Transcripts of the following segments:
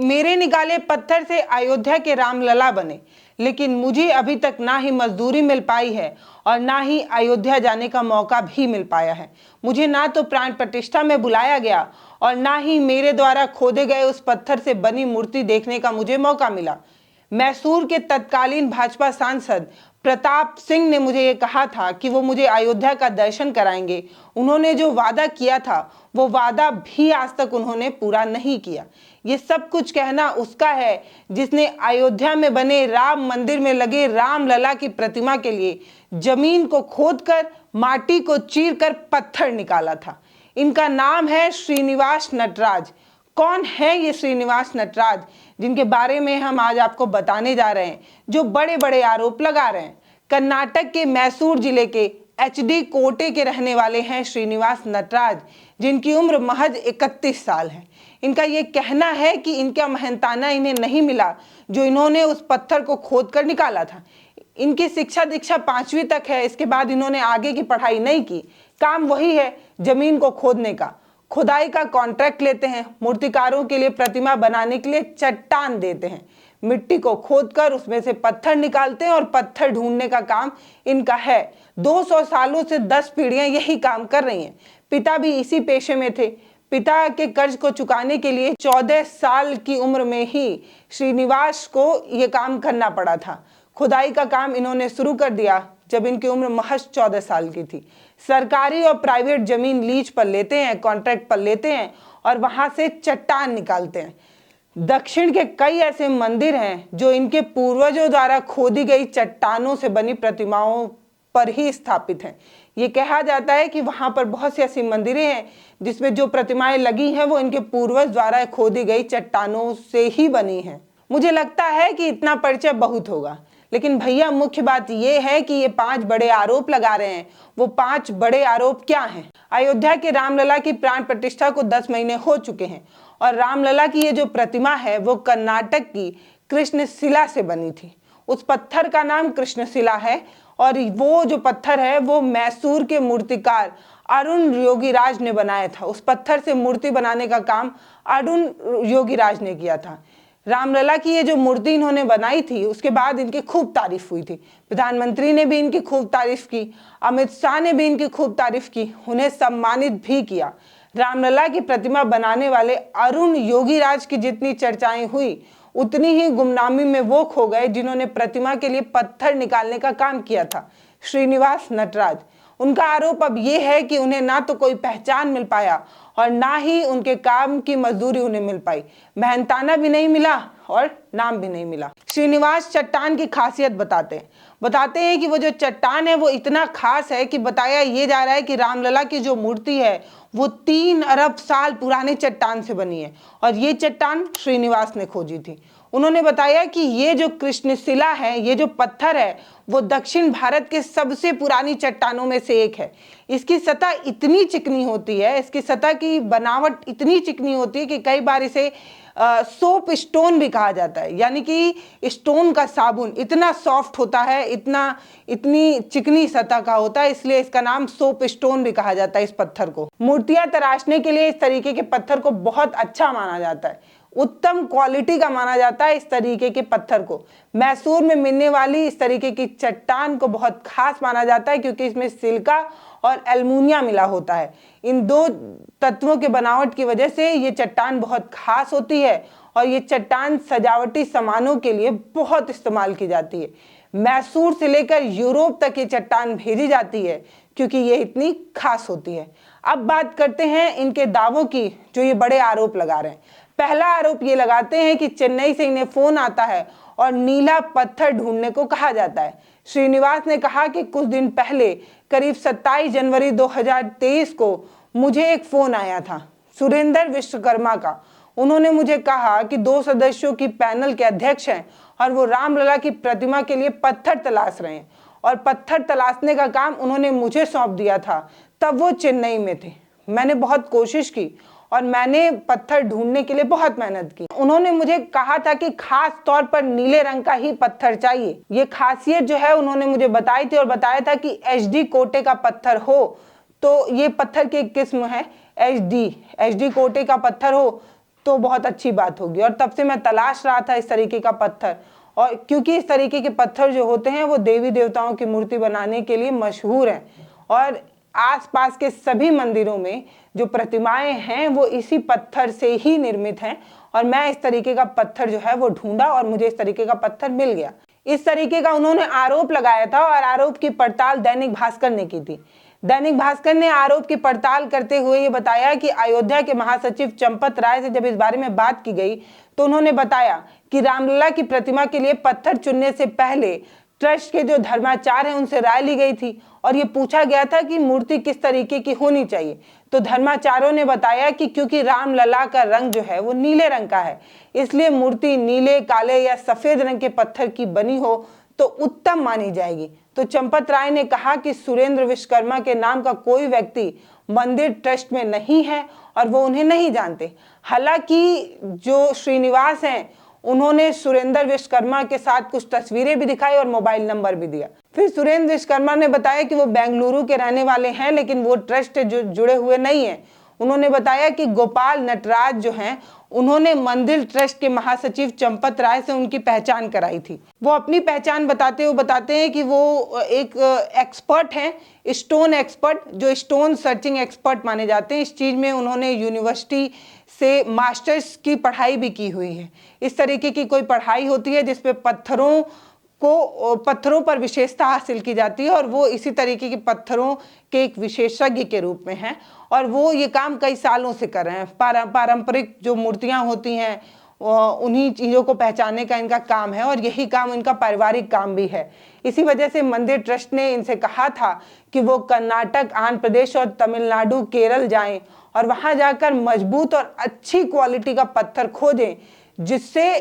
मेरे निकाले पत्थर से अयोध्या के रामलला बने, लेकिन मुझे अभी तक ना ही मजदूरी मिल पाई है और ना ही अयोध्या जाने का मौका भी मिल पाया है। मुझे ना तो प्राण प्रतिष्ठा में बुलाया गया और ना ही मेरे द्वारा खोदे गए उस पत्थर से बनी मूर्ति देखने का मुझे मौका मिला। मैसूर के तत्कालीन भाजपा सांसद प्रताप सिंह ने मुझे ये कहा था कि वो मुझे अयोध्या का दर्शन कराएंगे। उन्होंने जो वादा किया था वो वादा भी आज तक उन्होंने पूरा नहीं किया। ये सब कुछ कहना उसका है जिसने अयोध्या में बने राम मंदिर में लगे रामलला की प्रतिमा के लिए जमीन को खोदकर, माटी को चीरकर पत्थर निकाला था। इनका नाम है श्रीनिवास नटराज। कौन है ये श्रीनिवास नटराज जिनके बारे में हम आज आपको बताने जा रहे हैं, जो बड़े बड़े आरोप लगा रहे हैं। कर्नाटक के मैसूर जिले के एचडी कोटे के रहने वाले हैं श्रीनिवास नटराज, जिनकी उम्र महज 31 साल है। इनका ये कहना है कि इनका मेहनताना इन्हें नहीं मिला जो इन्होंने उस पत्थर को खोद कर निकाला था। इनकी शिक्षा दीक्षा 5वीं तक है, इसके बाद इन्होंने आगे की पढ़ाई नहीं की। काम वही है जमीन को खोदने का। खुदाई का कॉन्ट्रैक्ट लेते हैं, मूर्तिकारों के लिए प्रतिमा बनाने के लिए चट्टान देते हैं, मिट्टी को खोदकर उसमें से पत्थर निकालते हैं और पत्थर ढूंढने का काम इनका है। 200 सालों से 10 पीढ़ियां यही काम कर रही हैं। पिता भी इसी पेशे में थे। पिता के कर्ज को चुकाने के लिए 14 साल की उम्र में ही श्रीनिवास को ये काम करना पड़ा था। खुदाई का काम इन्होंने शुरू कर दिया जब इनकी उम्र महज 14 साल की थी। सरकारी और प्राइवेट जमीन लीज पर लेते हैं, कॉन्ट्रैक्ट पर लेते हैं और वहां से चट्टान निकालते हैं। दक्षिण के कई ऐसे मंदिर हैं जो इनके पूर्वजों द्वारा खोदी गई चट्टानों से बनी प्रतिमाओं पर ही स्थापित हैं। ये कहा जाता है कि वहां पर बहुत सी ऐसी मंदिरें हैं जिसमें जो प्रतिमाएं लगी हैं वो इनके पूर्वज द्वारा खोदी गई चट्टानों से ही बनी हैं। मुझे लगता है कि इतना परिचय बहुत होगा, लेकिन भैया मुख्य बात यह है कि ये 5 बड़े आरोप लगा रहे हैं। वो 5 बड़े आरोप क्या हैं? अयोध्या के रामलला की प्राण प्रतिष्ठा को 10 महीने हो चुके हैं और रामलला की ये जो प्रतिमा है वो कर्नाटक की कृष्णशिला से बनी थी। उस पत्थर का नाम कृष्णशिला है और वो जो पत्थर है वो मैसूर के मूर्तिकार अरुण योगीराज ने बनाया था। उस पत्थर से मूर्ति बनाने का काम अरुण योगीराज ने किया था। रामलला की ये जो मूर्ति इन्होंने बनाई थी उसके बाद इनकी खूब तारीफ हुई थी। प्रधानमंत्री ने भी इनकी खूब तारीफ की, अमित शाह ने भी इनकी खूब तारीफ की, उन्हें सम्मानित भी किया। रामलला की प्रतिमा बनाने वाले अरुण योगीराज की जितनी चर्चाएं हुई उतनी ही गुमनामी में वो खो गए जिन्होंने प्रतिमा के लिए पत्थर निकालने का काम किया था, श्रीनिवास नटराज। उनका आरोप अब ये है कि उन्हें ना तो कोई पहचान मिल पाया और ना ही उनके काम की मजदूरी उन्हें मिल पाई। मेहनताना भी नहीं मिला और नाम भी नहीं मिला। श्रीनिवास चट्टान की खासियत बताते हैं कि वो जो चट्टान है वो इतना खास है कि बताया ये जा रहा है कि रामलला की जो मूर्ति है वो 3 अरब साल पुराने चट्टान से बनी है और ये चट्टान श्रीनिवास ने खोजी थी। उन्होंने बताया कि ये जो कृष्णशिला है, ये जो पत्थर है वो दक्षिण भारत के सबसे पुरानी चट्टानों में से एक है। इसकी सतह इतनी चिकनी होती है, इसकी सतह की बनावट इतनी चिकनी होती है कि कई बार इसे सोप स्टोन भी कहा जाता है, यानी कि स्टोन का साबुन। इतना सॉफ्ट होता है, इतनी चिकनी सतह का होता है, इसलिए इसका नाम सोप स्टोन भी कहा जाता है इस पत्थर को। मूर्तियां तराशने के लिए इस तरीके के पत्थर को बहुत अच्छा माना जाता है, उत्तम क्वालिटी का माना जाता है इस तरीके के पत्थर को। मैसूर में मिलने वाली इस तरीके की चट्टान को बहुत खास माना जाता है क्योंकि इसमें सिलिका और एल्युमिनियम मिला होता है। इन 2 तत्वों के बनावट की वजह से ये चट्टान बहुत खास होती है और ये चट्टान सजावटी सामानों के लिए बहुत इस्तेमाल की जाती है। मैसूर से लेकर यूरोप तक ये चट्टान भेजी जाती है क्योंकि ये इतनी खास होती है। अब बात करते हैं इनके दावों की जो ये बड़े आरोप लगा रहे हैं। पहला आरोप ये लगाते हैं कि चेन्नई से इन्हें फोन आता है और नीला पत्थर ढूंढने को कहा जाता है। श्रीनिवास ने कहा कि कुछ दिन पहले करीब 27 जनवरी 2023 को मुझे एक फोन आया था सुरेंद्र विश्वकर्मा का। उन्होंने मुझे कहा कि 2 सदस्यों की पैनल के अध्यक्ष हैं और वो रामलला की प्रतिमा के लिए पत्थर तलाश रहे हैं और पत्थर तलाशने का काम उन्होंने मुझे सौंप दिया था। तब वो चेन्नई में थे। मैंने बहुत कोशिश की और मैंने पत्थर ढूंढने के लिए बहुत मेहनत की। उन्होंने मुझे कहा था कि खास तौर पर नीले रंग का ही पत्थर चाहिए। ये खासियत जो है उन्होंने मुझे बताई थी और बताया था कि एचडी कोटे का पत्थर हो तो ये पत्थर की किस्म है एचडी कोटे का पत्थर हो तो बहुत अच्छी बात होगी। और तब से मैं तलाश रहा था इस तरीके का पत्थर, और क्योंकि इस तरीके के पत्थर जो होते हैं वो देवी देवताओं की मूर्ति बनाने के लिए मशहूर हैं, और आसपास के सभी मंदिरों में जो प्रतिमाएं हैं वो इसी पत्थर से ही निर्मित हैं। और मैं इस तरीके का पत्थर जो है वो ढूंढा और मुझे इस तरीके का पत्थर मिल गया। इस तरीके का उन्होंने आरोप लगाया था, और आरोप की पड़ताल दैनिक भास्कर ने की थी। दैनिक भास्कर ने आरोप की पड़ताल करते हुए ये बताया कि अयोध्या के महासचिव चंपत राय से जब इस बारे में बात की गई तो उन्होंने बताया कि रामलला की प्रतिमा के लिए पत्थर चुनने से पहले ट्रस्ट के जो धर्माचार्य हैं उनसे राय ली गई थी, और ये पूछा गया था कि मूर्ति किस तरीके की होनी चाहिए। तो धर्माचार्यों ने बताया कि क्योंकि रामलला का रंग जो है वो नीले रंग का है, इसलिए मूर्ति नीले, काले या सफेद रंग के पत्थर की बनी हो तो उत्तम मानी जाएगी। तो चंपत राय ने कहा कि सुरेंद्र विश्वकर्मा के नाम का कोई व्यक्ति मंदिर ट्रस्ट में नहीं है और वो उन्हें नहीं जानते। हालांकि जो श्रीनिवास हैं उन्होंने सुरेंद्र विश्वकर्मा के साथ कुछ तस्वीरें भी दिखाई और मोबाइल नंबर भी दिया। फिर सुरेंद्र विश्वकर्मा ने बताया कि वो बेंगलुरु के रहने वाले हैं, लेकिन वो ट्रस्ट से जुड़े हुए नहीं हैं। उन्होंने बताया कि गोपाल नटराज जो हैं उन्होंने मंदिर ट्रस्ट के महासचिव चंपत राय से उनकी पहचान कराई थी। वो अपनी पहचान बताते हुए बताते हैं कि वो एक एक्सपर्ट हैं, स्टोन एक्सपर्ट, जो स्टोन सर्चिंग एक्सपर्ट माने जाते हैं। इस चीज़ में उन्होंने यूनिवर्सिटी से मास्टर्स की पढ़ाई भी की हुई है। इस तरीके की कोई पढ़ाई होती है जिसपे पत्थरों पर विशेषता हासिल की जाती है, और वो इसी तरीके के पत्थरों के एक विशेषज्ञ के रूप में हैं, और वो ये काम कई सालों से कर रहे हैं। पारंपरिक जो मूर्तियां होती हैं उन्हीं चीज़ों को पहचानने का इनका काम है, और यही काम इनका पारिवारिक काम भी है। इसी वजह से मंदिर ट्रस्ट ने इनसे कहा था कि वो कर्नाटक, आंध्र प्रदेश और तमिलनाडु, केरल जाएं और वहाँ जाकर मजबूत और अच्छी क्वालिटी का पत्थर खोजें जिससे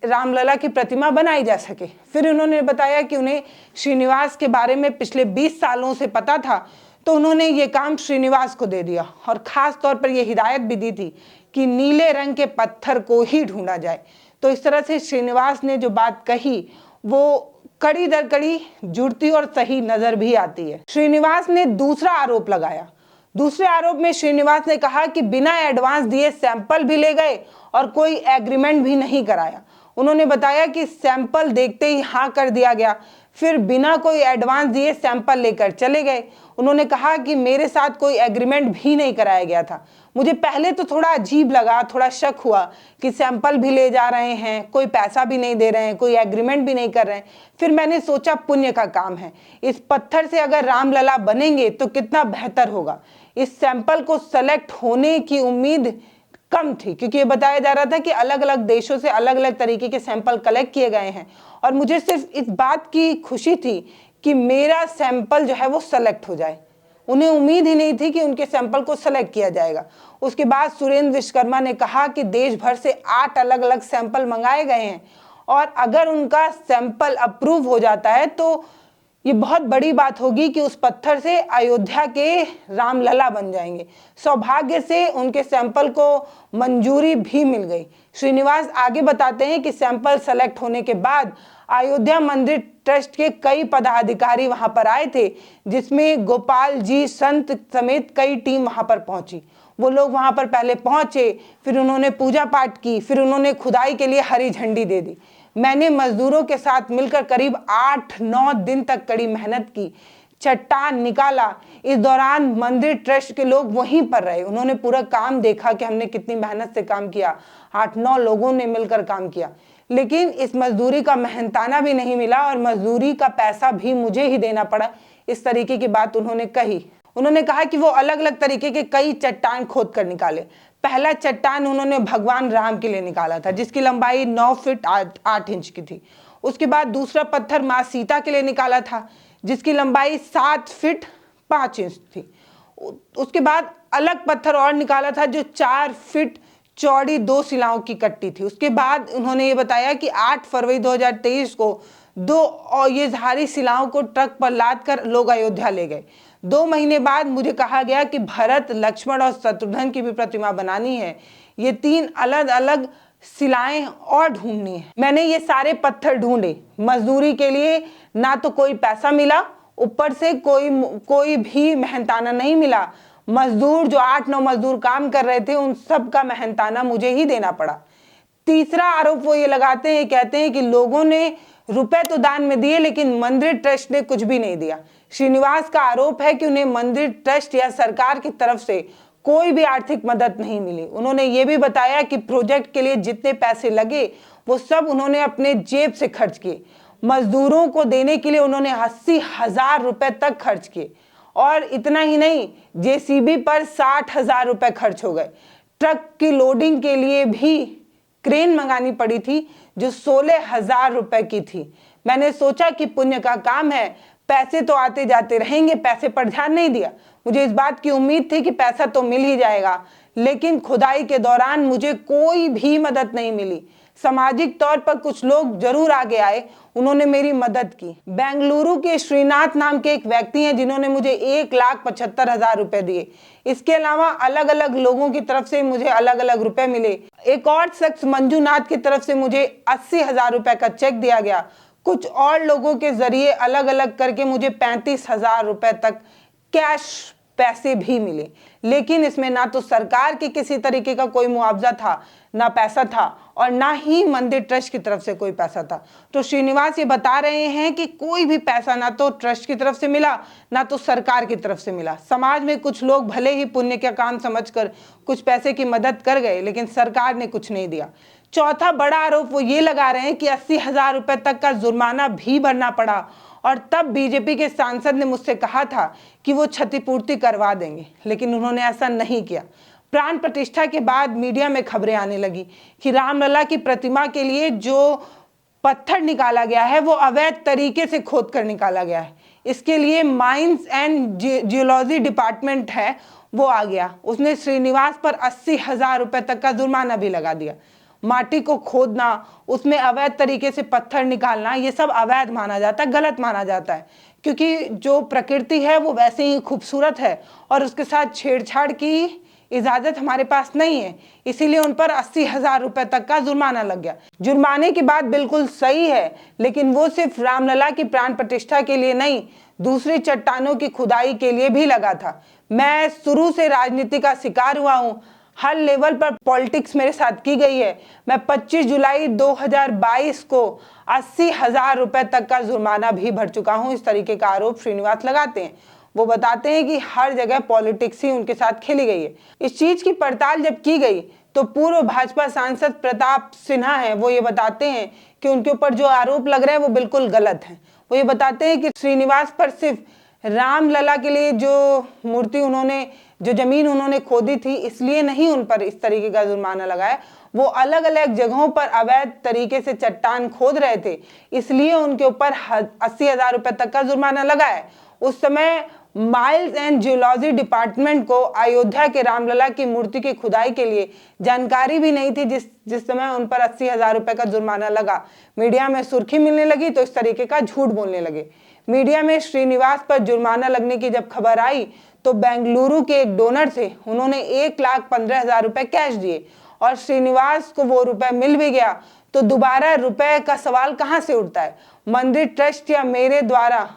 रामलला की प्रतिमा बनाई जा सके। फिर उन्होंने बताया कि उन्हें श्रीनिवास के बारे में पिछले 20 सालों से पता था, तो उन्होंने ये काम श्रीनिवास को दे दिया, और ख़ास तौर पर यह हिदायत भी दी थी कि नीले रंग के पत्थर को ही ढूंढा जाए। तो इस तरह से श्रीनिवास ने जो बात कही वो कड़ी दर कड़ी जुड़ती और सही नज़र भी आती है। श्रीनिवास ने दूसरा आरोप लगाया। दूसरे आरोप में श्रीनिवास ने कहा कि बिना एडवांस दिए सैंपल भी ले गए और कोई एग्रीमेंट भी नहीं कराया। उन्होंने बताया कि सैंपल देखते ही हाँ कर दिया गया, फिर बिना कोई एडवांस दिए सैंपल लेकर चले गए। उन्होंने कहा कि मेरे साथ कोई एग्रीमेंट भी नहीं कराया गया था। मुझे पहले तो थोड़ा अजीब लगा, थोड़ा शक हुआ कि सैंपल भी ले जा रहे हैं, कोई पैसा भी नहीं दे रहे हैं, कोई एग्रीमेंट भी नहीं कर रहे हैं। फिर मैंने सोचा पुण्य का काम है, इस पत्थर से अगर रामलला बनेंगे तो कितना बेहतर होगा। इस सैंपल को सेलेक्ट होने की उम्मीद कम थी, क्योंकि ये बताया जा रहा था कि अलग अलग देशों से अलग अलग तरीके के सैंपल कलेक्ट किए गए हैं, और मुझे सिर्फ इस बात की खुशी थी कि मेरा सैंपल जो है वो सेलेक्ट हो जाए। उन्हें उम्मीद ही नहीं थी कि उनके सैंपल को सेलेक्ट किया जाएगा। उसके बाद सुरेंद्र विश्वकर्मा ने कहा कि देश भर से 8 अलग अलग सैंपल मंगाए गए हैं, और अगर उनका सैंपल अप्रूव हो जाता है तो ये बहुत बड़ी बात होगी कि उस पत्थर से अयोध्या के रामलला बन जाएंगे। सौभाग्य से उनके सैंपल को मंजूरी भी मिल गई। श्रीनिवास आगे बताते हैं कि सैंपल सेलेक्ट होने के बाद अयोध्या मंदिर ट्रस्ट के कई पदाधिकारी वहां पर आए थे, जिसमें गोपाल जी संत समेत कई टीम वहां पर पहुंची। वो लोग वहां पर पहले पहुंचे, फिर उन्होंने पूजा पाठ की, फिर उन्होंने खुदाई के लिए हरी झंडी दे दी। मैंने मजदूरों के साथ मिलकर करीब 8-9 दिन तक कड़ी मेहनत की, चट्टान निकाला। इस दौरान मंदिर ट्रस्ट के लोग वहीं पर रहे, उन्होंने पूरा काम देखा कि हमने कितनी मेहनत से काम किया। 8-9 लोगों ने मिलकर काम किया, लेकिन इस मजदूरी का मेहनताना भी नहीं मिला और मजदूरी का पैसा भी मुझे ही देना पड़ा। इस तरीके की बात उन्होंने कही। उन्होंने कहा कि वो अलग अलग तरीके के कई चट्टान खोद कर निकाले। पहला चट्टान उन्होंने भगवान राम के लिए निकाला था, जिसकी लंबाई 9 फीट 8 इंच की थी। उसके बाद दूसरा पत्थर माँ सीता के लिए निकाला था, जिसकी लंबाई 7 फीट 5 इंच थी। उसके बाद अलग पत्थर और निकाला था जो 4 फीट चौड़ी 2 शिलाओं की कट्टी थी। उसके बाद उन्होंने ये बताया कि 8 फरवरी 2023 को 2 और ये धारी शिलाओं को ट्रक पर लाद कर लोग अयोध्या ले गए। 2 महीने बाद मुझे कहा गया कि भरत, लक्ष्मण और शत्रुघ्न की भी प्रतिमा बनानी है। ये 3 अलग अलग शिलाएं और ढूंढनी है। मैंने ये सारे पत्थर ढूंढे, मजदूरी के लिए ना तो कोई पैसा मिला, ऊपर से कोई भी मेहनताना नहीं मिला। मजदूर जो 8-9 मजदूर काम कर रहे थे उन सब का मेहनताना मुझे ही देना पड़ा। तीसरा आरोप वो ये लगाते हैं, कहते हैं कि लोगों ने रुपए तो दान में दिए लेकिन मंदिर ट्रस्ट ने कुछ भी नहीं दिया। श्रीनिवास का आरोप है कि उन्हें मंदिर ट्रस्ट या सरकार की तरफ से कोई भी आर्थिक मदद नहीं मिली। उन्होंने ये भी बताया कि प्रोजेक्ट के लिए जितने पैसे लगे वो सब उन्होंने अपने जेब से खर्च किए। मजदूरों को देने के लिए उन्होंने 80,000 रुपए तक खर्च किए और इतना ही नहीं, जेसीबी पर 60,000 रुपए खर्च हो गए। ट्रक की लोडिंग के लिए भी क्रेन मंगानी पड़ी थी जो 16,000 रुपए की थी। मैंने सोचा कि पुण्य का काम है, पैसे तो आते जाते रहेंगे, पैसे पर ध्यान नहीं दिया। मुझे इस बात की उम्मीद थी कि पैसा तो मिल ही जाएगा, लेकिन खुदाई के दौरान मुझे कोई भी मदद नहीं मिली। सामाजिक तौर पर कुछ लोग जरूर आगे आए, उन्होंने मेरी मदद की। बेंगलुरु के श्रीनाथ नाम के एक व्यक्ति हैं जिन्होंने मुझे 1,75,000 रुपए दिए। इसके अलावा अलग अलग लोगों की तरफ से मुझे अलग अलग रुपए मिले। एक और शख्स मंजूनाथ की तरफ से मुझे 80,000 रुपए का चेक दिया गया। कुछ और लोगों के जरिए अलग अलग करके मुझे 35,000 रुपए तक कैश पैसे भी मिले, लेकिन इसमें ना तो सरकार के किसी तरीके का कोई मुआवजा था, ना पैसा था, और ना ही मंदिर ट्रस्ट की तरफ से कोई पैसा था। तो श्रीनिवास ये बता रहे हैं कि कोई भी पैसा ना तो ट्रस्ट की तरफ से मिला, ना तो सरकार की तरफ से मिला। समाज में कुछ लोग भले ही पुण्य का काम समझकर कुछ पैसे की मदद कर गए, लेकिन सरकार ने कुछ नहीं दिया। चौथा बड़ा आरोप वो ये लगा रहे हैं कि 80,000 रुपए तक का जुर्माना भी भरना पड़ा, और तब बीजेपी के सांसद ने मुझसे कहा था कि वो क्षतिपूर्ति करवा देंगे, लेकिन उन्होंने ऐसा नहीं किया। प्राण प्रतिष्ठा के बाद मीडिया में खबरें आने लगी कि रामलला की प्रतिमा के लिए जो पत्थर निकाला गया है वो अवैध तरीके से खोद कर निकाला गया है। इसके लिए माइंस एंड जियोलॉजी डिपार्टमेंट है वो आ गया, उसने श्रीनिवास पर 80,000 रुपए तक का जुर्माना भी लगा दिया। माटी को खोदना, उसमें अवैध तरीके से पत्थर निकालना, ये सब अवैध माना जाता है, गलत माना जाता है, क्योंकि जो प्रकृति है वो वैसे ही खूबसूरत है और उसके साथ छेड़छाड़ की इजाजत हमारे पास नहीं है, इसीलिए उन पर 80,000 रुपए तक का जुर्माना लग गया। जुर्माने की बात बिल्कुल सही है, लेकिन वो सिर्फ रामलला की प्राण प्रतिष्ठा के लिए नहीं, दूसरी चट्टानों की खुदाई के लिए भी लगा था। मैं शुरू से राजनीति का शिकार हुआ हूँ, हर लेवल पर पॉलिटिक्स मेरे साथ की गई है। मैं 25 जुलाई 2022 को 80,000 रुपए तक का जुर्माना भी भर चुका हूं। इस तरीके का आरोप श्रीनिवास लगाते हैं। वो बताते हैं कि हर जगह पॉलिटिक्स ही उनके साथ खेली गई है। इस चीज की पड़ताल जब की गई तो पूर्व भाजपा सांसद प्रताप सिन्हा है, वो ये बताते हैं कि उनके ऊपर जो आरोप लग रहे हैं वो बिल्कुल गलत है। वो ये बताते हैं कि श्रीनिवास पर सिर्फ रामलला के लिए जो मूर्ति उन्होंने, जो जमीन उन्होंने खोदी थी, इसलिए नहीं उन पर इस तरीके का जुर्माना लगाया। वो अलग अलग जगहों पर अवैध तरीके से चट्टान खोद रहे थे, इसलिए उनके ऊपर 80,000 रुपए तक का जुर्माना लगा है। उस समय माइंस एंड जियोलॉजी डिपार्टमेंट को अयोध्या के रामलला की मूर्ति की खुदाई के लिए जानकारी भी नहीं थी, जिस समय उन पर 80,000 रुपए का जुर्माना लगा। मीडिया में सुर्खी मिलने लगी तो इस तरीके का झूठ बोलने लगे। मीडिया में श्रीनिवास पर जुर्माना लगने की जब खबर आई तो बेंगलुरु के एक डोनर थे, उन्होंने 1,15,000 रुपए कैश दिए और श्रीनिवास को वो रुपए मिल भी गया। तो दोबारा रुपए का सवाल कहाँ से उठता है? मंदिर ट्रस्ट या मेरे द्वारा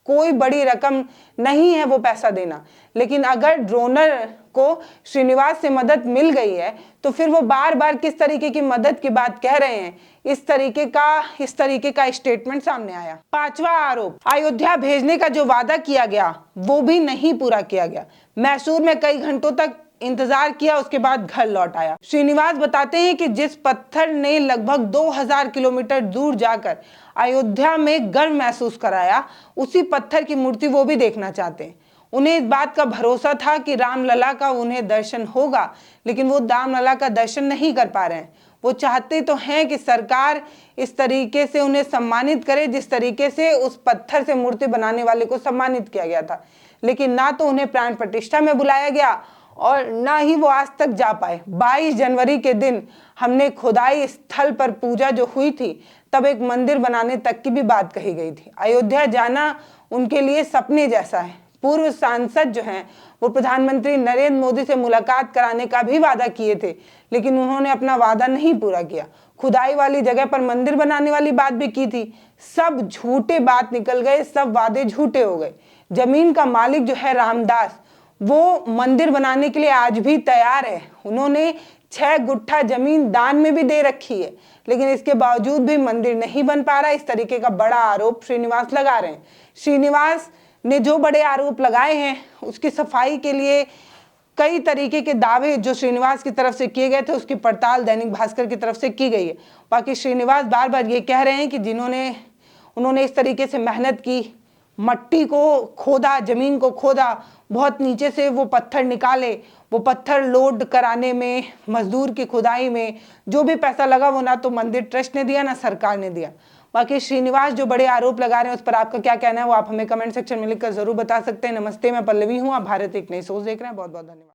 कोई बड़ी रकम नहीं है वो पैसा देना, लेकिन अगर डोनर को श्रीनिवास से मदद मिल गई है तो फिर वो बार बार किस तरीके की मदद की बात कह रहे हैं, इस तरीके का स्टेटमेंट सामने आया। पांचवा आरोप, अयोध्या भेजने का जो वादा किया गया वो भी नहीं पूरा किया गया। मैसूर में कई घंटों तक इंतजार किया, उसके बाद घर लौट आया। श्रीनिवास बताते हैं कि जिस पत्थर ने लगभग 2000 किलोमीटर दूर जाकर अयोध्या में गर्व महसूस कराया, उसी पत्थर की मूर्ति वो भी देखना चाहते हैं। उन्हें इस बात का भरोसा था कि रामलला का उन्हें दर्शन होगा, लेकिन वो रामलला का दर्शन नहीं कर पा रहे हैं। वो चाहते तो हैं कि सरकार इस तरीके से उन्हें सम्मानित करे जिस तरीके से उस पत्थर से मूर्ति बनाने वाले को सम्मानित किया गया था, लेकिन ना तो उन्हें प्राण प्रतिष्ठा में बुलाया गया और ना ही वो आज तक जा पाए। 22 जनवरी के दिन हमने खुदाई स्थल पर पूजा जो हुई थी, तब एक मंदिर बनाने तक की भी बात कही गई थी। अयोध्या जाना उनके लिए सपने जैसा है। पूर्व सांसद जो हैं वो प्रधानमंत्री नरेंद्र मोदी से मुलाकात कराने का भी वादा किए थे, लेकिन उन्होंने अपना वादा नहीं पूरा किया। खुदाई वाली जगह पर मंदिर बनाने वाली बात भी की थी, सब झूठे बात निकल गए, सब वादे झूठे हो गए। जमीन का मालिक जो है रामदास, वो मंदिर बनाने के लिए आज भी तैयार है। उन्होंने 6 गुट्ठा जमीन दान में भी दे रखी है, लेकिन इसके बावजूद भी मंदिर नहीं बन पा रहा। इस तरीके का बड़ा आरोप श्रीनिवास लगा रहे हैं। श्रीनिवास ने जो बड़े आरोप लगाए हैं उसकी सफाई के लिए कई तरीके के दावे जो श्रीनिवास की तरफ से किए गए थे उसकी पड़ताल दैनिक भास्कर की तरफ से की गई है। बाकी श्रीनिवास बार बार ये कह रहे हैं कि उन्होंने इस तरीके से मेहनत की, मट्टी को खोदा, जमीन को खोदा, बहुत नीचे से वो पत्थर निकाले, वो पत्थर लोड कराने में, मजदूर की खुदाई में जो भी पैसा लगा वो ना तो मंदिर ट्रस्ट ने दिया ना सरकार ने दिया। बाकी श्रीनिवास जो बड़े आरोप लगा रहे हैं उस पर आपका क्या कहना है वो आप हमें कमेंट सेक्शन में लिखकर जरूर बता सकते हैं। नमस्ते, मैं पल्लवी हूँ, आप भारत एक नई सोच देख रहे हैं। बहुत बहुत धन्यवाद।